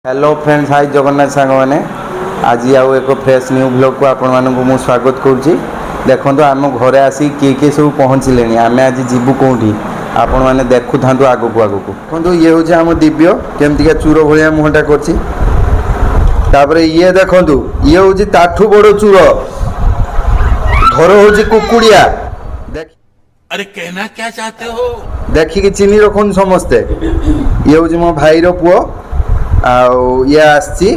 Hello friends, high Jagannath सांग मैंने आज आउ एक फ्रेश न्यू ब्लॉग को आपण मानू स्वागत करुँची। देखो आम घरे आसी किए किए सब पहुँचले आम आज जीवु कौटी आपण मैंने देखु था आगक आगक देखो ये हूँ आम दिव्य केमतिका चूर भाया मुहटा कर ये देखु ये हूँ ताठू बड़ चूर घर हूँ कुकुड़िया। अरे कहना क्या चाहते हो? देखिकी चिन्ह रखुन समस्ते। ये हूँ मो भाईर पुओ ये आसी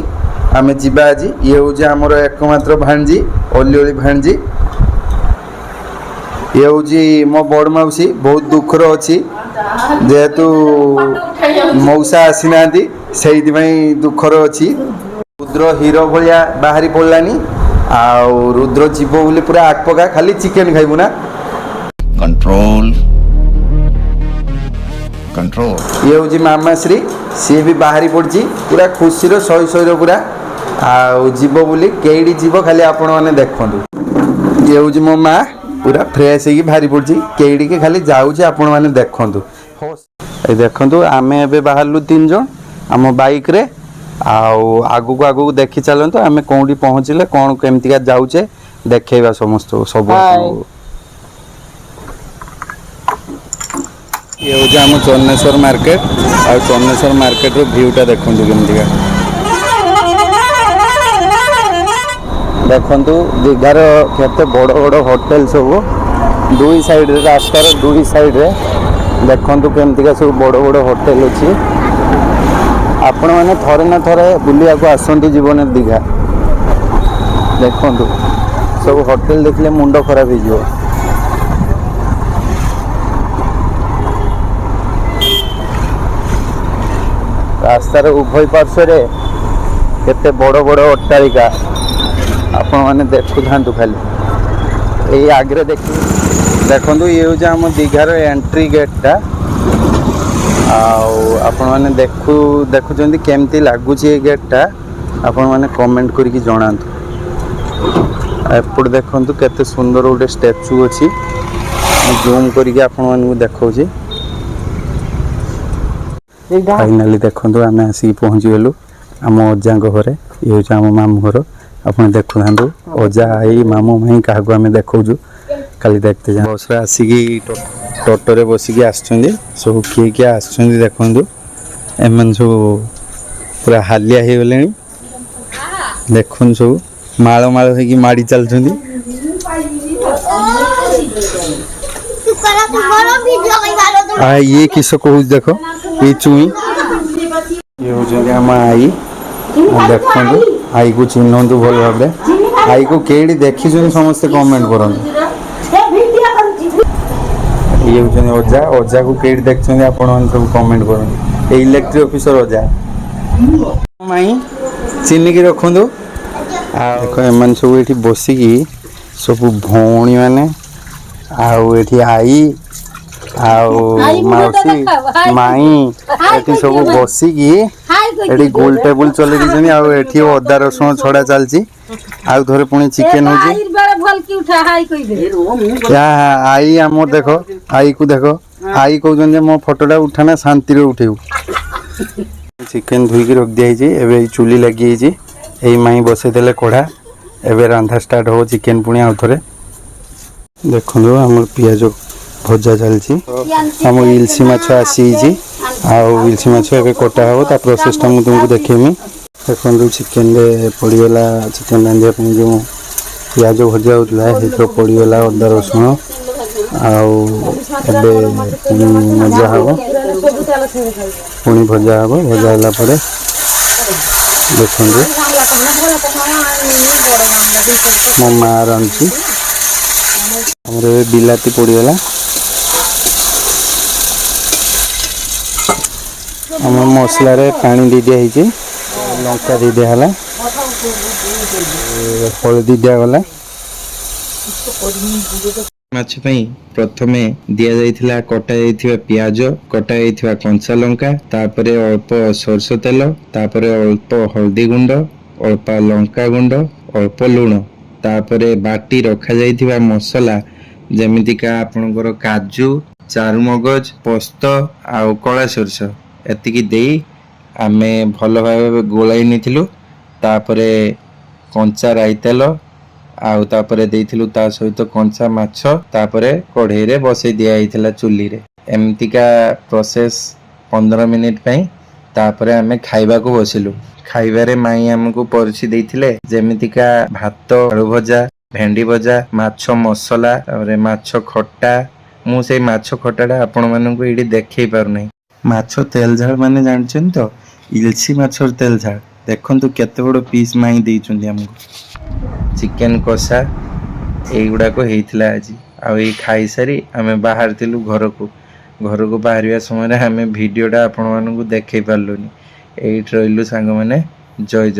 आम जीवा आज ये हूँ आमर एकमात्र भाणजी ओली भाणजी। ये हूँ मो बड़ मौसी बहुत दुखर अच्छी जेहेतु मौसा आसी ना से दुखर अच्छी। रुद्र हीरो भाया बाहरी पड़लानी आउ रुद्र जीव बोली पूरा आकपका खाली चिकेन खाइबू ना। Control control. ये हूँ मामा श्री सी भी बाहरी पड़ी पूरा खुशी शही शही पूरा जीव बोली कईटी जीव खाली आपण मैंने देखु। ये हूँ मो माँ पूरा फ्रेश हो बाहरी पड़ी कईटी के खाली जाऊे आपण मैंने देखु। देखु आम ए बाहरलु 3 जन आम बाइक रे आगू आगू देखी चलते आम कौटी पहुँचले कौन केमतिका जाऊे देखा समस्त सब। ये हूँ आम चन्नेश्वर मार्केट आ चन्नेश्वर मार्केट रो व्यूटा देखु केमतिका। देखु दीघार केते बड़ बड़ होटेल सब दुई साइड रे रास्तार दुई साइड रे देखु केमतिका सब बड़ बड़ होटेल अच्छी। आपण मैंने थरे ना थरे बुलिया को आसतु जीवन दीघा देखु सब होटेल देखले मुंड खराब हो। रास्तार उभय पार्श्व केते बड़ बड़ अट्टालिका आपण मैंने देखु था खाली यही आगे देखु ये हूँ आम दीघार एंट्री गेटा आपण मैंने देखुं केमती लगुच ये गेटा आपण मैंने कमेंट करके जनातु। एपट देखु केते सुंदर गोटे स्टैचू अच्छी जूम करके आपण मानू देखा। फाइनाली देखो आम आसिक पहुँची गलु आम अजा घरे। ये हूँ आम मामू घर आप देखु था अजा आई मामू माई क्या आम देखु खाली देखते जा बस आसिक टोटोरे बसिकी आसुँच सब किए किए आस देखु एम सब पूरा हालिया हो गले देखुन सब माल माल हो माड़ी चलते। ये किस कहूँ देखो ये चुई ये हूँ आम आई देखु आई को चिन्हतु भल भाव आई को कईटी देखी समस्ते कमेंट कर। ये हूँ अजा अजा को कईटी देखते आप सब कमेंट कर। इलेक्ट्रिक ऑफिसर अजा माई चिन्ह की रखु देख एम सब ये बसिकी सब भौणी मैंने आई मौसी माई ये सब बसिकी ये गोल टेबुल चल अदा रसुण छड़ा चलती आउ थे पुणी चिकेन हो। आई आम देख आई को देख आई कहते मो फोटोटा उठाना शांति उठेबू। चिकेन धोईकी रख दिखाई चुली लगी यही माई बसई देले कढ़ा एवं रंधा स्टार्ट हो चिकेन पुणी आउ थे देखो आम पियाज भजा चलती आम इलसी माछ आसी इलसी माछ ए कटा हे ता प्रोसेसटा मुझे तुमको देखेमी। देखो चिकेन पड़गला चिकेन रांधिया जो पियाज भजा होता पड़गला अदा रसुण मजा हम पुणी भजा हम भजा है देखो मो माँ रांधि बिलाती पड़गला आम मसला पानी दे दिखाई लंका दे दिगला हलदी दिगला। माछ प्रथम दि जाइथिला कटा जाइथिबा पियाज कटा जाइथिबा कंचा लंका तापरे अल्प सरसो तेल तापरे अल्प हल्दी गुंड अल्प लंका गुंड अल्प लुण तापरे बाटी रखा जाइथिबा मसला जेमितिका आपनकर काजू चारुमगज पोस्त आउ कला सरसो एतिकी देई ଆମେ ଭଲ ଭାବେ ଗୋଳାଇ ନେଇଥିଲୁ। ତାପରେ କଞ୍ଚା ରାଇ ତେଲ ଆଉ ତାପରେ ଦେଇଥିଲୁ ତା ସହିତ କଞ୍ଚା ମାଛ, ତାପରେ କଢ଼େଇରେ ବସେଇ ଦିଆ ହେଇଥିଲା ଚୁଲିରେ। ଏମିତିକା ପ୍ରୋସେସ 15 ମିନିଟ୍ ପାଇଁ। ତାପରେ ଆମେ ଖାଇବାକୁ ବସିଲୁ। ଖାଇବାରେ ମାଇଁ ଆମକୁ ପରିଛି ଦେଇଥିଲେ ଯେମିତିକା ଭାତ, ଆଳୁ ଭଜା, ଭେଣ୍ଡି ଭଜା, ମାଛ ମସଲା, ତାପରେ ମାଛ ଖଟା। ମୁଁ ସେଇ ମାଛ ଖଟାଟା ଆପଣମାନଙ୍କୁ ଏଇଠି ଦେଖେଇ ପାରୁନାହିଁ। ମାଛ ତେଲ ଝାଳ ମାନେ ଜାଣିଛନ୍ତି ତ, ଇଲିଶି ମାଛର ତେଲ ଝାଳ। ଦେଖନ୍ତୁ କେତେ ବଡ଼ ପିସ୍ ମାଇଁ ଦେଇଛନ୍ତି ଆମକୁ। ଚିକେନ କଷା ଏଇଗୁଡ଼ାକ ହେଇଥିଲା ଆଜି। ଆଉ ଏଇ ଖାଇସାରି ଆମେ ବାହାରିଥିଲୁ ଘରକୁ ବାହାରିବା ସମୟରେ ଆମେ ଭିଡ଼ିଓଟା ଆପଣମାନଙ୍କୁ ଦେଖେଇ ପାରିଲୁନି। ଏଇଠି ରହିଲୁ ସାଙ୍ଗମାନେ। ଜୟ ଜଗନ୍ନାଥ।